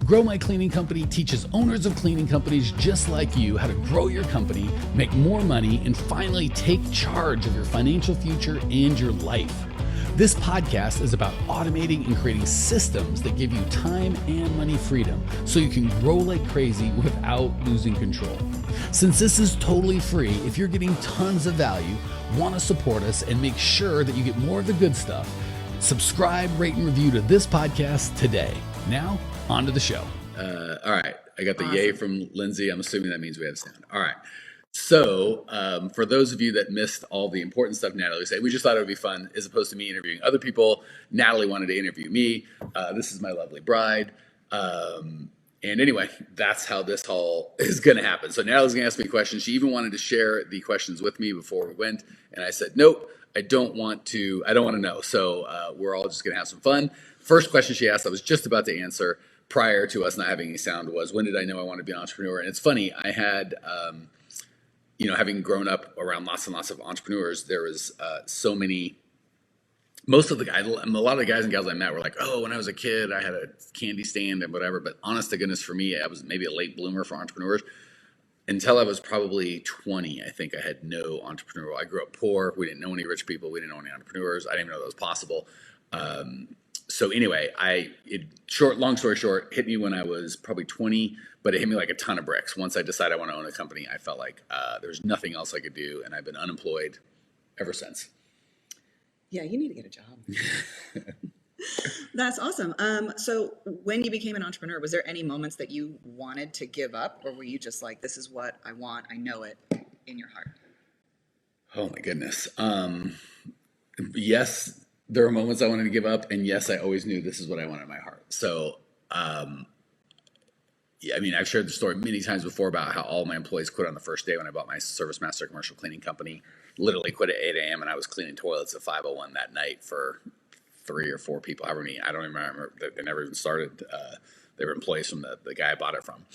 Grow My Cleaning Company teaches owners of cleaning companies just like you how to grow your company, make more money, and finally take charge of your financial future and your life. This podcast is about automating and creating systems that give you time and money freedom so you can grow like crazy without losing control. Since this is totally free, if you're getting tons of value, want to support us, and make sure that you get more of the good stuff, subscribe, rate, and review to this podcast today. Now, on to the show. All right. I got the yay from Lindsay. I'm assuming that means we have sound. All right. So for those of you that missed all the important stuff Nathalie said, we just thought it would be fun as opposed to me interviewing other people. Nathalie wanted to interview me. This is my lovely bride. And anyway, that's how this all is going to happen. So Nathalie's going to ask me questions. She even wanted to share the questions with me before we went. And I said, nope, I don't want to know. So we're all just going to have some fun. First question she asked, I was just about to answer prior to us not having any sound, was, when did I know I wanted to be an entrepreneur? And it's funny, I had, having grown up around lots and lots of entrepreneurs, there was so many, most of the guys, a lot of the guys and gals I met were like, oh, when I was a kid, I had a candy stand and whatever. But honest to goodness, for me, I was maybe a late bloomer for entrepreneurs. Until I was probably 20, I think I had no entrepreneurial. I grew up poor. We didn't know any rich people. We didn't know any entrepreneurs. I didn't even know that was possible. So anyway, long story short, hit me when I was probably 20, but it hit me like a ton of bricks. Once I decided I want to own a company, I felt like there's nothing else I could do, and I've been unemployed ever since. Yeah, you need to get a job. That's awesome. So when you became an entrepreneur, was there any moments that you wanted to give up, or were you just like, this is what I want, I know it in your heart? Oh my goodness. Yes. There were moments I wanted to give up, and yes, I always knew this is what I wanted in my heart. So, I've shared the story many times before about how all my employees quit on the first day when I bought my Service Master commercial cleaning company. Literally quit at 8 a.m. and I was cleaning toilets at 5:01 that night for 3 or 4 people. However many, I don't even remember. They never even started. They were employees from the guy I bought it from.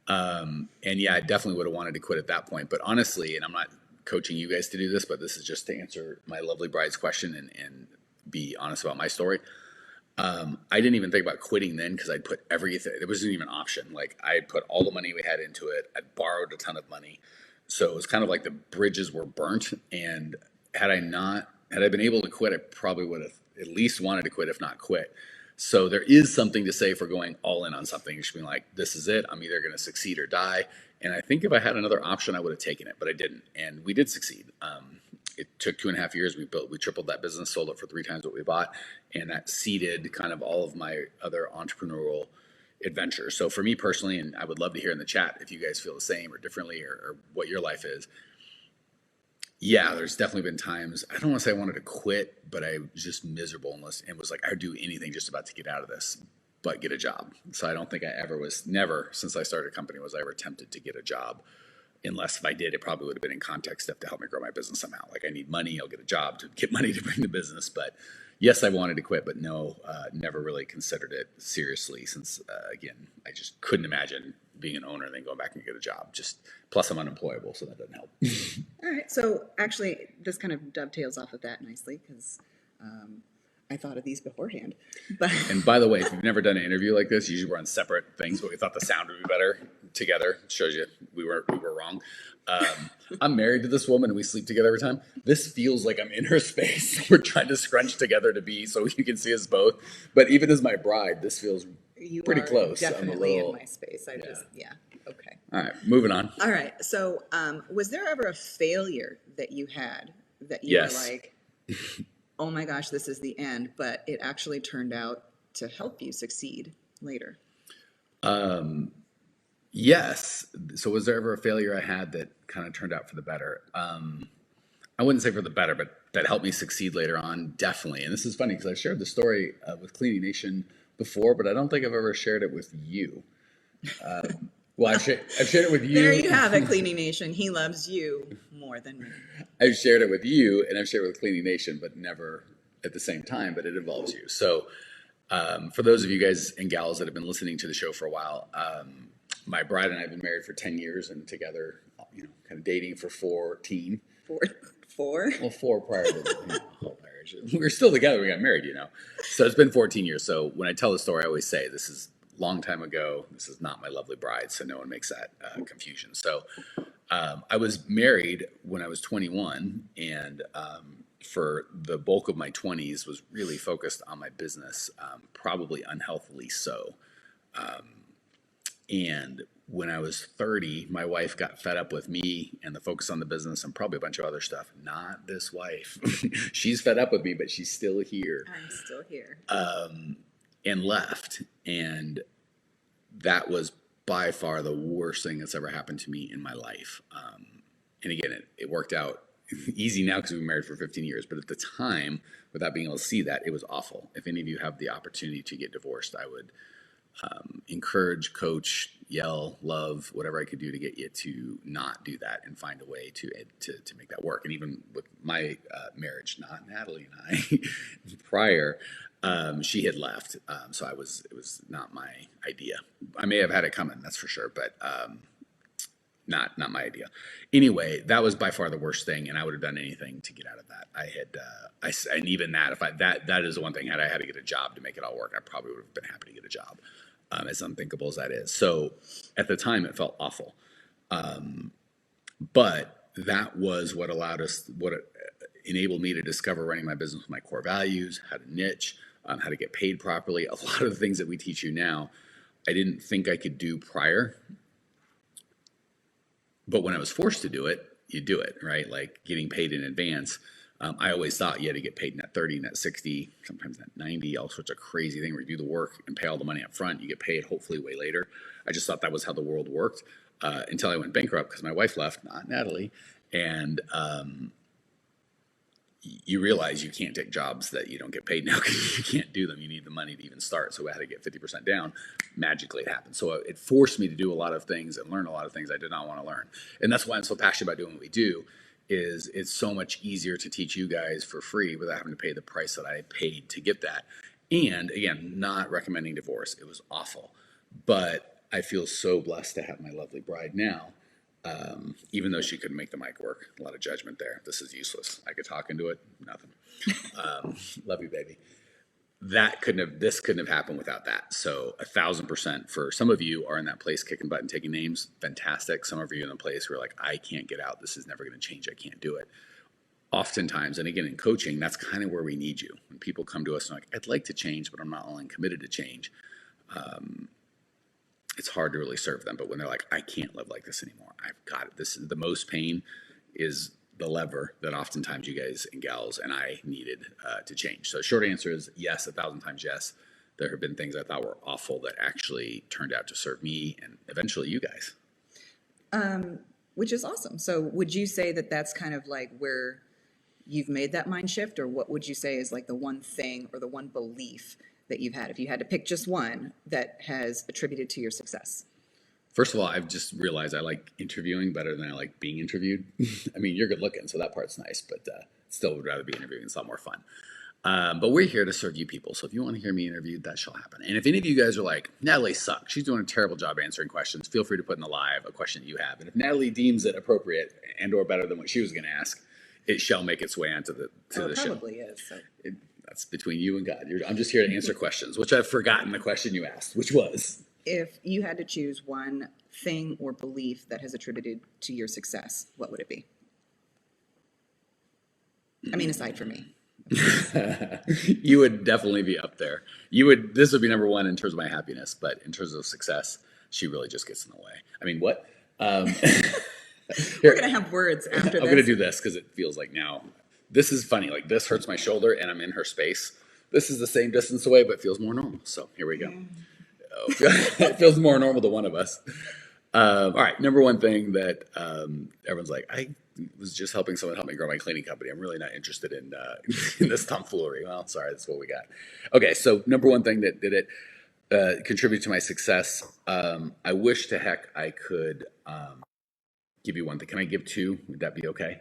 And yeah, I definitely would have wanted to quit at that point. But honestly, and I'm not coaching you guys to do this, but this is just to answer my lovely bride's question and be honest about my story. I didn't even think about quitting then because I'd put everything, it wasn't even an option. Like, I put all the money we had into it. I borrowed a ton of money. So it was kind of like the bridges were burnt. And had I been able to quit, I probably would have at least wanted to quit, if not quit. So there is something to say for going all in on something. Just being like, this is it. I'm either going to succeed or die. And I think if I had another option, I would have taken it, but I didn't. And we did succeed. It took 2.5 years. We tripled that business, sold it for 3 times what we bought. And that seeded kind of all of my other entrepreneurial adventures. So for me personally, and I would love to hear in the chat if you guys feel the same or differently or what your life is. Yeah, there's definitely been times, I don't want to say I wanted to quit, but I was just miserable and was like, I'd do anything just about to get out of this, but get a job. So I don't think never since I started a company was I ever tempted to get a job. Unless if I did, it probably would have been in context stuff to help me grow my business somehow. Like, I need money, I'll get a job to get money to bring the business. But yes, I wanted to quit, but no, never really considered it seriously since, again, I just couldn't imagine being an owner and then going back and get a job. Plus I'm unemployable, so that doesn't help. All right. So actually, this kind of dovetails off of that nicely because I thought of these beforehand. And by the way, if you've never done an interview like this, usually we're on separate things, but we thought the sound would be better together. It shows you we were wrong. I'm married to this woman and we sleep together every time. This feels like I'm in her space. We're trying to scrunch together to be so you can see us both. But even as my bride, this feels pretty close. Definitely in my space. Okay. All right, moving on. All right. So was there ever a failure that you had that you were like, oh my gosh, this is the end, but it actually turned out to help you succeed later? Yes. So was there ever a failure I had that kind of turned out for the better? I wouldn't say for the better, but that helped me succeed later on, definitely. And this is funny because I shared the story with Cleaning Nation before, but I don't think I've ever shared it with you. I've shared it with you. There you have it, Cleaning Nation. He loves you more than me. I've shared it with you, and I've shared it with Cleaning Nation, but never at the same time, but it involves you. So for those of you guys and gals that have been listening to the show for a while, my bride and I have been married for 10 years and together, kind of dating for 14. Four? Well, 4 prior to the whole marriage. We were still together. We got married, So it's been 14 years. So when I tell the story, I always say this is long time ago. This is not my lovely bride, so no one makes that confusion. So I was married when I was 21, and for the bulk of my 20s was really focused on my business, probably unhealthily so. And when I was 30, my wife got fed up with me and the focus on the business and probably a bunch of other stuff. Not this wife. She's fed up with me, but she's still here. I'm still here. And left. And that was by far the worst thing that's ever happened to me in my life. And again, it worked out easy now because we've been married for 15 years. But at the time, without being able to see that, it was awful. If any of you have the opportunity to get divorced, I would encourage, coach, yell, love, whatever I could do to get you to not do that and find a way to make that work. And even with my marriage, not Natalie and I, prior, she had left, so it was not my idea. I may have had it coming, that's for sure, but not my idea. Anyway, that was by far the worst thing, and I would have done anything to get out of that. And even that, if that is the one thing, had I had to get a job to make it all work, I probably would have been happy to get a job. As unthinkable as that is. So at the time it felt awful. But that was what enabled me to discover running my business with my core values, how to niche, how to get paid properly. A lot of the things that we teach you now, I didn't think I could do prior. But when I was forced to do it, you do it, right? Like getting paid in advance. I always thought you had to get paid net 30, net 60, sometimes net 90, all sorts of crazy things where you do the work and pay all the money up front. You get paid hopefully way later. I just thought that was how the world worked until I went bankrupt because my wife left, not Natalie. And you realize you can't take jobs that you don't get paid now because you can't do them. You need the money to even start. So I had to get 50% down. Magically it happened. So it forced me to do a lot of things and learn a lot of things I did not want to learn. And that's why I'm so passionate about doing what we do. Is it's so much easier to teach you guys for free without having to pay the price that I paid to get that. And again, not recommending divorce. It was awful. But I feel so blessed to have my lovely bride now, even though she couldn't make the mic work. A lot of judgment there. This is useless. I could talk into it. Nothing. Love you, baby. This couldn't have happened without that. So 1,000% for some of you are in that place, kicking butt and taking names. Fantastic. Some of you in a place where like, I can't get out. This is never going to change. I can't do it. Oftentimes, and again, in coaching, that's kind of where we need you. When people come to us and like, I'd like to change, but I'm not all in committed to change. It's hard to really serve them. But when they're like, I can't live like this anymore. I've got it. This is the most pain is the lever that oftentimes you guys and gals and I needed to change. So short answer is yes, 1,000 times yes. There have been things I thought were awful that actually turned out to serve me and eventually you guys. Which is awesome. So would you say that that's kind of like where you've made that mind shift, or what would you say is like the one thing or the one belief that you've had, if you had to pick just one, that has attributed to your success? First of all, I've just realized I like interviewing better than I like being interviewed. I mean, you're good looking, so that part's nice, but still would rather be interviewing. It's a lot more fun. But we're here to serve you people. So if you want to hear me interviewed, that shall happen. And if any of you guys are like, Natalie sucks, she's doing a terrible job answering questions, feel free to put in the live a question that you have. And if Natalie deems it appropriate and or better than what she was going to ask, it shall make its way onto the show. It probably is. So. That's between you and God. I'm just here to answer questions, which I've forgotten the question you asked, which was? If you had to choose one thing or belief that has attributed to your success, what would it be? I mean, aside from me. You would definitely be up there. This would be number one in terms of my happiness, but in terms of success, she really just gets in the way. I mean, what? We're going to have words after this. I'm going to do this because it feels like now, this is funny. Like this hurts my shoulder and I'm in her space. This is the same distance away, but feels more normal. So here we go. It feels more normal to one of us. All right. Number one thing that everyone's like, I was just helping someone help me grow my cleaning company. I'm really not interested in this tomfoolery. Well, sorry, that's what we got. Okay. So number one thing that did it contribute to my success. I wish to heck I could give you one thing. Can I give two? Would that be okay?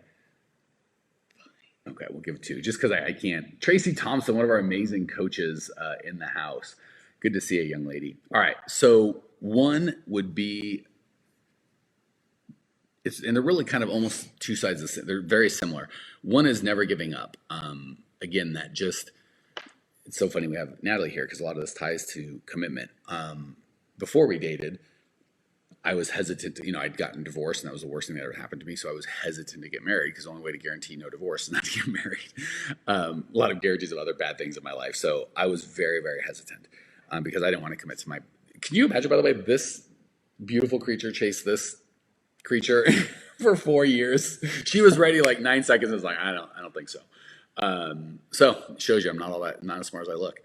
Okay, we'll give two. Just because I can't. Tracy Thompson, one of our amazing coaches in the house. Good to see a young lady. All right, so one would be, and they're really kind of almost two sides of the same. They're very similar. One is never giving up. Again, it's so funny we have Natalie here because a lot of this ties to commitment. before we dated, I was hesitant to, I'd gotten divorced and that was the worst thing that ever happened to me. So I was hesitant to get married because the only way to guarantee no divorce is not to get married. A lot of guarantees of other bad things in my life. So I was very, very hesitant because I didn't want to commit to my. Can you imagine, by the way, this beautiful creature chased this creature for 4 years? She was ready like 9 seconds and was like, I don't think so. So it shows you I'm not as smart as I look.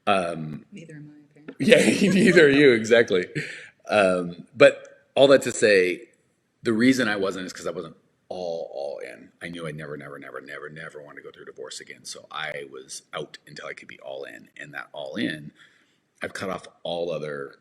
Neither am I, apparently. Yeah, neither are you, exactly. But all that to say, the reason I wasn't is because I wasn't all in. I knew I'd never want to go through a divorce again. So I was out until I could be all in. And that all in, I've cut off all other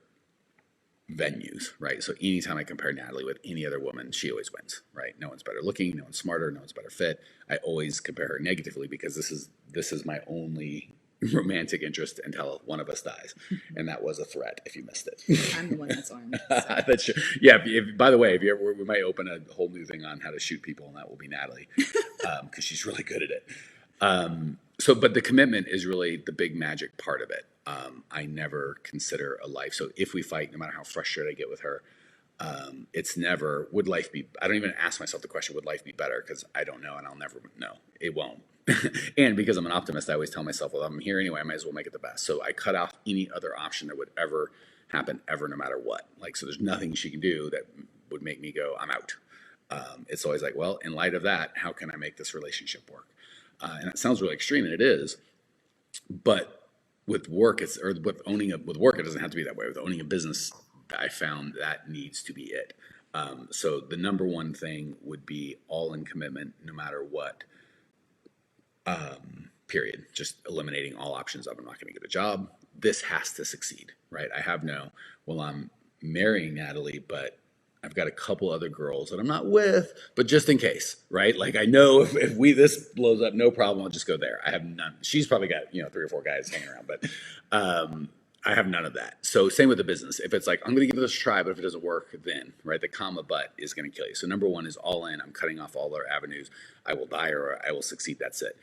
venues, right? So anytime I compare Natalie with any other woman, she always wins, right? No one's better looking, no one's smarter, no one's better fit. I always compare her negatively because this is my only romantic interest until one of us dies, and that was a threat. If you missed it, I'm the one that's armed. So. That's true. Yeah. By the way, if you ever, we might open a whole new thing on how to shoot people, and that will be Natalie, because she's really good at it. But the commitment is really the big magic part of it. I never consider a life. So if we fight, no matter how frustrated I get with her, it's never, would life be, I don't even ask myself the question, would life be better? Because I don't know, and I'll never know. It won't. And because I'm an optimist, I always tell myself, well, I'm here anyway, I might as well make it the best. So I cut off any other option that would ever happen, ever, no matter what. Like, so there's nothing she can do that would make me go, I'm out. It's always like, well, in light of that, how can I make this relationship work? And it sounds really extreme, and it is. But with work, with work, it doesn't have to be that way. With owning a business, I found that needs to be it. So the number one thing would be all in commitment, no matter what. Period. Just eliminating all options of I'm not going to get a job. This has to succeed, right? I'm marrying Natalie, but I've got a couple other girls that I'm not with, but just in case, right? Like I know if this blows up, no problem, I'll just go there. I have none. She's probably got 3 or 4 guys hanging around, but I have none of that. So same with the business. If it's like I'm going to give this a try, but if it doesn't work, then right, the comma but is going to kill you. So number one is all in. I'm cutting off all other avenues. I will die or I will succeed. That's it.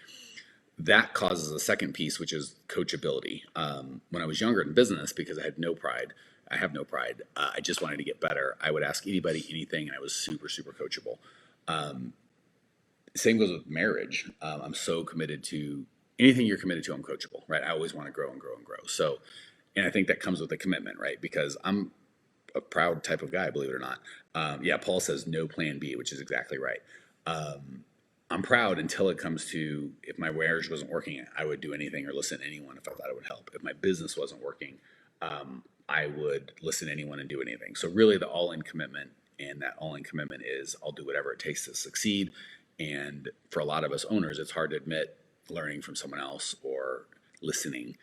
That causes a second piece, which is coachability. When I was younger in business, because I have no pride. I just wanted to get better. I would ask anybody anything, and I was super, super coachable. Same goes with marriage. I'm so committed to anything you're committed to. I'm coachable, right? I always want to grow and grow and grow. So, and I think that comes with a commitment, right? Because I'm a proud type of guy, believe it or not. Yeah, Paul says no plan B, which is exactly right. I'm proud until it comes to if my marriage wasn't working, I would do anything or listen to anyone if I thought it would help. If my business wasn't working, I would listen to anyone and do anything. So really the all-in commitment, and that all-in commitment is I'll do whatever it takes to succeed. And for a lot of us owners, it's hard to admit learning from someone else or listening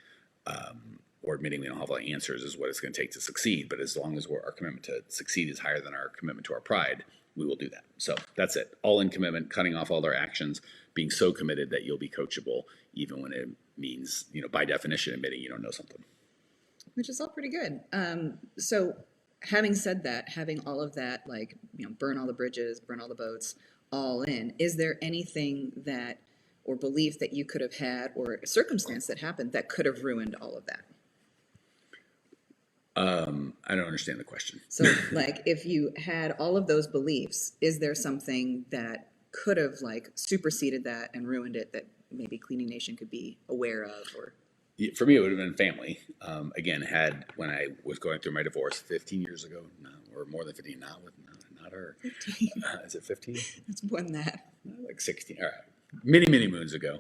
or admitting we don't have all the answers is what it's going to take to succeed. But as long as our commitment to succeed is higher than our commitment to our pride, we will do that. So that's it. All in commitment, cutting off all their actions, being so committed that you'll be coachable, even when it means, by definition, admitting you don't know something. Which is all pretty good. So having said that, having all of that, burn all the bridges, burn all the boats, all in, is there anything that, or belief that you could have had, or a circumstance that happened that could have ruined all of that? I don't understand the question. So, if you had all of those beliefs, is there something that could have, superseded that and ruined it that maybe Cleaning Nation could be aware of? Or for me, it would have been family. Again, when I was going through my divorce 15 years ago, or more than 15, not her. 15. Is it 15? It's more than that. Like 16. All right. Many, many moons ago.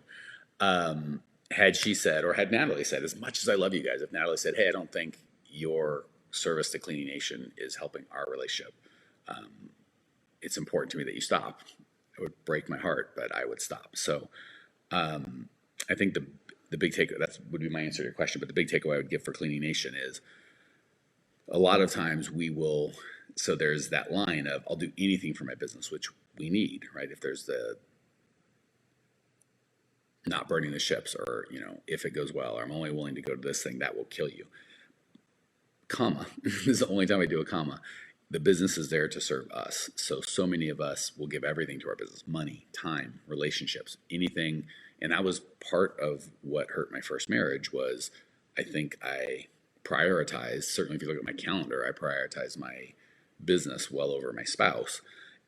Had she said, or had Natalie said, as much as I love you guys, if Natalie said, hey, I don't think your service to Cleaning Nation is helping our relationship. It's important to me that you stop. It would break my heart, but I would stop. So I think the big takeaway, that would be my answer to your question, but the big takeaway I would give for Cleaning Nation is a lot of times so there's that line of I'll do anything for my business, which we need, right? If there's the not burning the ships or, if it goes well, or I'm only willing to go to this thing, that will kill you. Comma. This is the only time I do a comma. The business is there to serve us. So many of us will give everything to our business, money, time, relationships, anything. And that was part of what hurt my first marriage was I think I prioritize, certainly if you look at my calendar, I prioritize my business well over my spouse.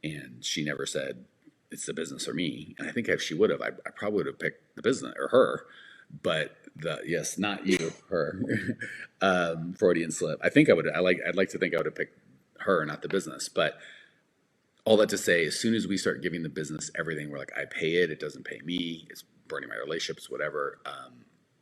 And she never said it's the business or me. And I think if she would have, I probably would have picked the business or her. But yes, not you, her. Freudian slip. I think I'd like to think I would have picked her, not the business. But all that to say, as soon as we start giving the business everything, we're like, I pay it, it doesn't pay me, it's burning my relationships, whatever.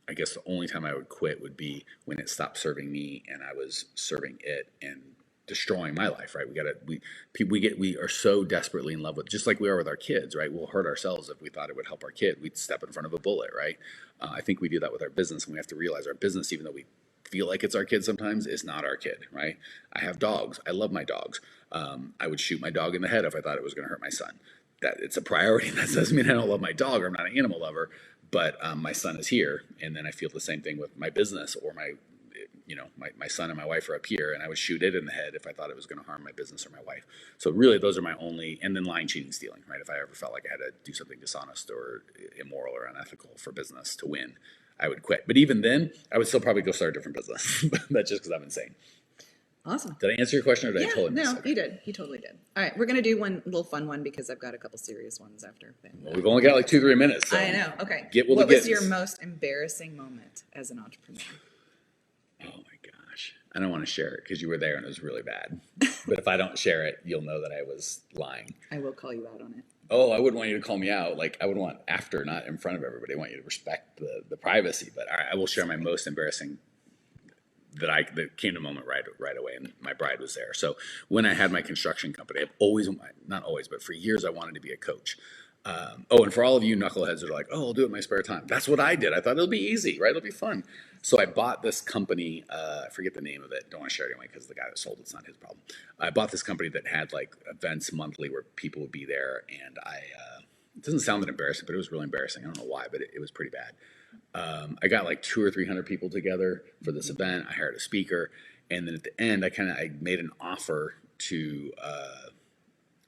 I guess the only time I would quit would be when it stopped serving me and I was serving it and destroying my life, right? We are so desperately in love with, just like we are with our kids, right? We'll hurt ourselves if we thought it would help our kid. We'd step in front of a bullet, right? I think we do that with our business, and we have to realize our business, even though we feel like it's our kid sometimes, is not our kid, right? I have dogs. I love my dogs. I would shoot my dog in the head if I thought it was going to hurt my son. That it's a priority. That doesn't mean I don't love my dog or I'm not an animal lover, but my son is here, and then I feel the same thing with my business or my son and my wife are up here, and I would shoot it in the head if I thought it was going to harm my business or my wife. So really, those are my only, and then lying, cheating, stealing, right? If I ever felt like I had to do something dishonest or immoral or unethical for business to win, I would quit. But even then, I would still probably go start a different business. That's just because I'm insane. Awesome. Did I answer your question, or did I totally miss it? No, you did. You totally did. All right, we're going to do one little fun one because I've got a couple serious ones after. Well, we've only got like 2-3 minutes. So I know. Okay. What was your most embarrassing moment as an entrepreneur? Oh my gosh. I don't want to share it because you were there and it was really bad. But if I don't share it, you'll know that I was lying. I will call you out on it. Oh, I wouldn't want you to call me out. Like, I would want after, not in front of everybody. I want you to respect the privacy. But I will share my most embarrassing that came to moment right away, and my bride was there. So when I had my construction company, I've always, not always, but for years, I wanted to be a coach. And for all of you knuckleheads that are like, oh, I'll do it in my spare time. That's what I did. I thought it'll be easy, right? It'll be fun. So I bought this company. I forget the name of it. Don't want to share it anyway because the guy that sold it's not his problem. I bought this company that had like events monthly where people would be there, and it doesn't sound that embarrassing, but it was really embarrassing. I don't know why, but it was pretty bad. I got like 200 or 300 people together for this event. I hired a speaker, and then at the end, I made an offer to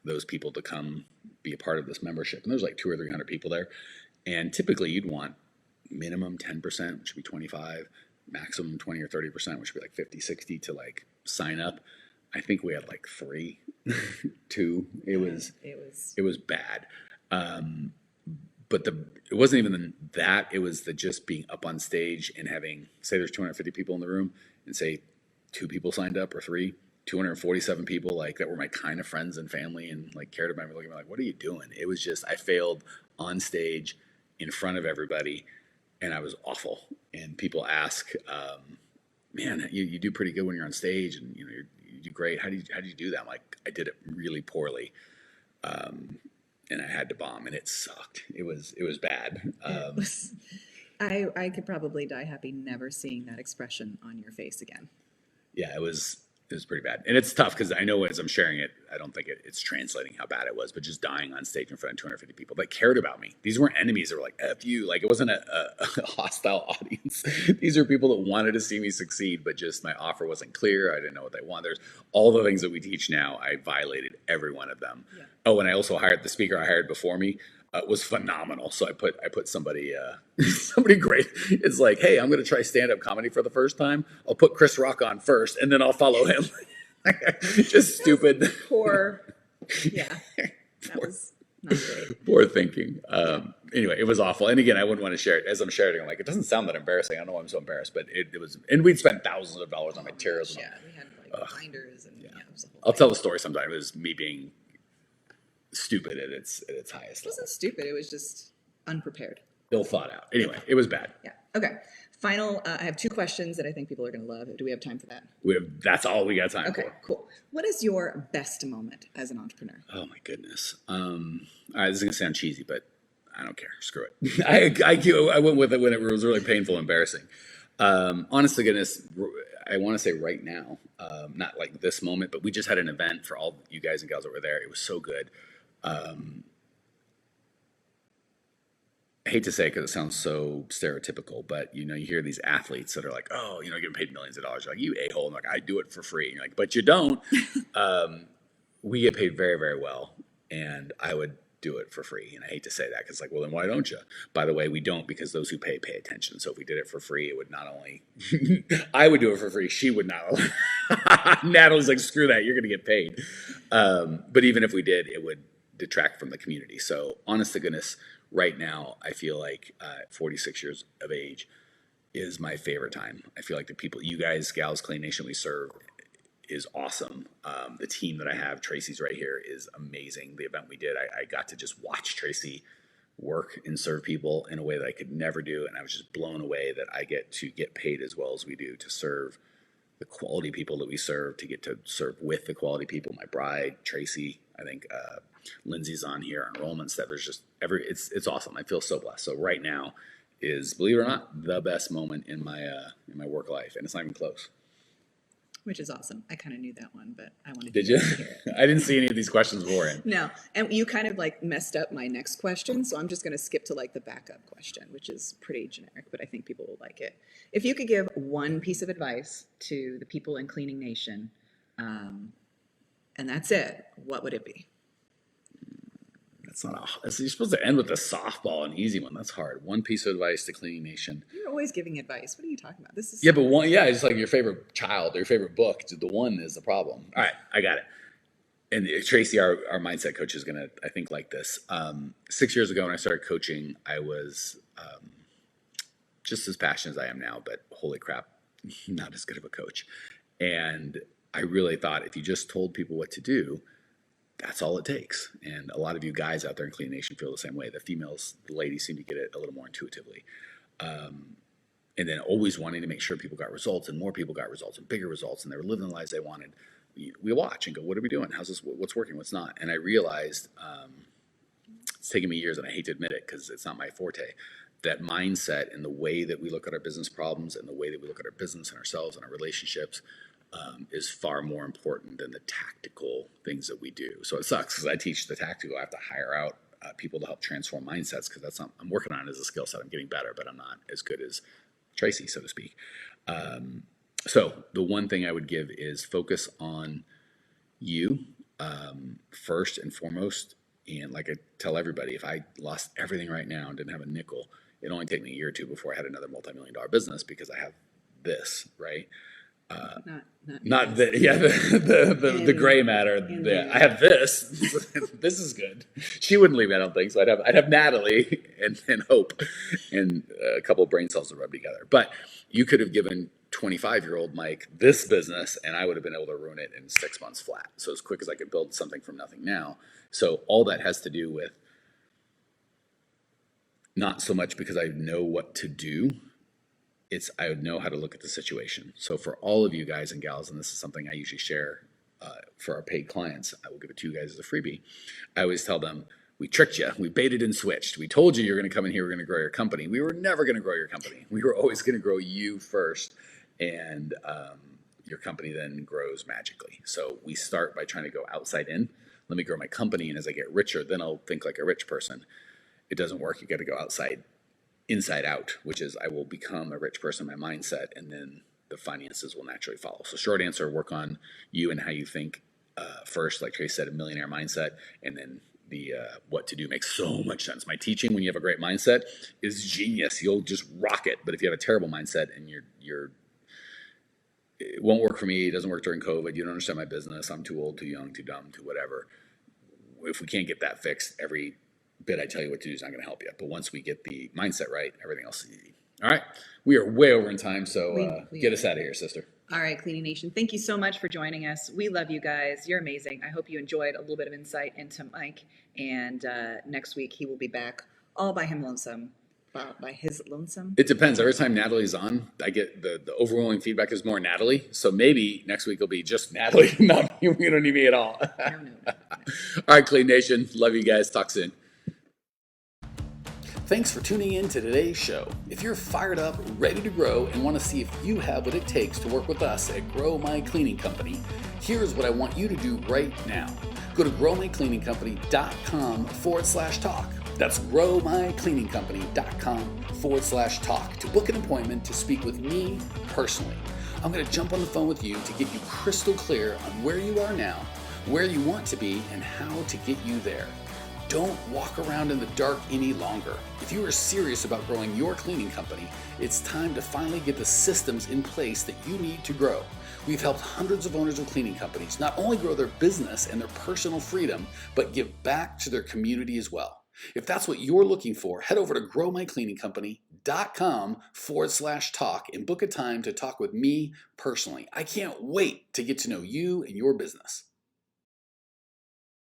those people to come be a part of this membership. And there's like 200 or 300 people there, and typically you'd want minimum 10%, which would be 25, maximum 20 or 30%, which would be like 50, 60 to like sign up. I think we had like 3, 2. It was bad. But it wasn't even that. It was the just being up on stage and having, say there's 250 people in the room, and say 2 people signed up or 3, 247 people like that were my kind of friends and family and like cared about me, looking at me like, what are you doing? It was just, I failed on stage in front of everybody, and I was awful. And people ask, man, you do pretty good when you're on stage, and you do great. How do you do that? I'm like, I did it really poorly. And I had to bomb, and it sucked. It was bad. I could probably die happy never seeing that expression on your face again. Yeah, it was pretty bad. And it's tough because I know as I'm sharing it, I don't think it's translating how bad it was, but just dying on stage in front of 250 people that cared about me. These weren't enemies that were like, F you. Like, it wasn't a hostile audience. These are people that wanted to see me succeed, but just my offer wasn't clear. I didn't know what they want. There's all the things that we teach now. I violated every one of them. Yeah. Oh, and I also hired the speaker I hired before me. Was phenomenal. So I put somebody great. It's like, hey, I'm going to try stand-up comedy for the first time. I'll put Chris Rock on first, and then I'll follow him. Just stupid. Poor. Yeah, that was not great. Poor thinking. Anyway, it was awful. And again, I wouldn't want to share it. As I'm sharing it, I'm like, it doesn't sound that embarrassing. I don't know why I'm so embarrassed, but it was. And we'd spent thousands of dollars on materials. Yeah, we had like binders and it was a whole I'll tell the story sometime. It was me being stupid at its highest. It wasn't stupid. It was just unprepared. Ill thought out. Anyway, it was bad. Yeah. Okay. Final. I have 2 questions that I think people are going to love. Do we have time for that? That's all we got time for. Okay. Cool. What is your best moment as an entrepreneur? Oh my goodness. All right, this is gonna sound cheesy, but I don't care. Screw it. I went with it when it was really painful, and embarrassing. Honest to goodness, I want to say right now, not like this moment, but we just had an event for all you guys and gals that were there. It was so good. I hate to say it because it sounds so stereotypical, but you hear these athletes that are like, oh, getting paid millions of dollars. You're like, you a-hole. I'm like, I do it for free. And you're like, but you don't. We get paid very, very well. And I would do it for free. And I hate to say that because like, well, then why don't you? By the way, we don't, because those who pay attention. So if we did it for free, it would not only, I would do it for free. She would not. Natalie's like, screw that. You're going to get paid. But even if we did, it would detract from the community. So honest to goodness, right now, I feel like 46 years of age is my favorite time. I feel like the people, you guys, gals, Clean Nation we serve is awesome. The team that I have, Tracy's right here, is amazing. The event we did, I got to just watch Tracy work and serve people in a way that I could never do. And I was just blown away that I get to get paid as well as we do to serve the quality people that we serve, to get to serve with the quality people. My bride, Tracy, I think Lindsay's on here, enrollments, that there's just it's awesome. I feel so blessed. So right now is, believe it or not, the best moment in my work life. And it's not even close. Which is awesome. I kind of knew that one, but I wanted to hear it. I didn't see any of these questions beforehand. No. And you kind of like messed up my next question. So I'm just going to skip to like the backup question, which is pretty generic, but I think people will like it. If you could give one piece of advice to the people in Cleaning Nation, and that's it, what would it be? That's not you're supposed to end with a softball, an easy one. That's hard. One piece of advice to Cleaning Nation. You're always giving advice. What are you talking about? This is but one, it's like your favorite child, or your favorite book. The one is the problem. All right, I got it. And Tracy, our mindset coach, is gonna, I think, like this. 6 years ago when I started coaching, I was just as passionate as I am now, but holy crap, not as good of a coach. And I really thought if you just told people what to do, that's all it takes. And a lot of you guys out there in Clean Nation feel the same way. The ladies seem to get it a little more intuitively. And then always wanting to make sure people got results, and more people got results and bigger results, and they were living the lives they wanted. We watch and go, what are we doing? How's this? What's working? What's not? And I realized it's taken me years, and I hate to admit it because it's not my forte, that mindset and the way that we look at our business problems and the way that we look at our business and ourselves and our relationships is far more important than the tactical things that we do. So it sucks because I teach the tactical. I have to hire out people to help transform mindsets, because that's not, I'm working on it as a skill set. I'm getting better, but I'm not as good as Tracy, so to speak. So the one thing I would give is focus on you first and foremost. And like I tell everybody, if I lost everything right now and didn't have a nickel, it'd only take me a year or two before I had another multi-million-dollar business, because I have this, right? The gray matter. I have this. This is good. She wouldn't leave me, I don't think. So I'd have Natalie and Hope and a couple of brain cells to rub together. But you could have given 25-year-old Mike this business, and I would have been able to ruin it in 6 months flat. So as quick as I could build something from nothing now. So all that has to do with not so much because I know what to do. I would know how to look at the situation. So for all of you guys and gals, and this is something I usually share for our paid clients, I will give it to you guys as a freebie. I always tell them, we tricked you. We baited and switched. We told you you're going to come in here, we're going to grow your company. We were never going to grow your company. We were always going to grow you first. And your company then grows magically. So we start by trying to go outside in. Let me grow my company. And as I get richer, then I'll think like a rich person. It doesn't work. You got to go inside out, which is I will become a rich person, my mindset, and then the finances will naturally follow. So short answer, work on you and how you think first, like Trace said, a millionaire mindset, and then the what to do makes so much sense. My teaching, when you have a great mindset, is genius. You'll just rock it. But if you have a terrible mindset and it won't work for me, it doesn't work during COVID, you don't understand my business, I'm too old, too young, too dumb, too whatever. If we can't get that fixed, every bit I tell you what to do is not going to help you. But once we get the mindset right, everything else is easy. All right. We are way over in time, so get us out of here, sister. All right, Cleaning Nation, thank you so much for joining us. We love you guys. You're amazing. I hope you enjoyed a little bit of insight into Mike. And next week, he will be back all by him lonesome. By his lonesome? It depends. Every time Natalie's on, I get the overwhelming feedback is more Natalie. So maybe next week will be just Natalie. Not you don't need me at all. No. All right, Clean Nation. Love you guys. Talk soon. Thanks for tuning in to today's show. If you're fired up, ready to grow, and want to see if you have what it takes to work with us at Grow My Cleaning Company, here's what I want you to do right now. Go to growmycleaningcompany.com/talk. That's growmycleaningcompany.com/talk to book an appointment to speak with me personally. I'm going to jump on the phone with you to get you crystal clear on where you are now, where you want to be, and how to get you there. Don't walk around in the dark any longer. If you are serious about growing your cleaning company, it's time to finally get the systems in place that you need to grow. We've helped hundreds of owners of cleaning companies not only grow their business and their personal freedom, but give back to their community as well. If that's what you're looking for, head over to growmycleaningcompany.com/talk and book a time to talk with me personally. I can't wait to get to know you and your business.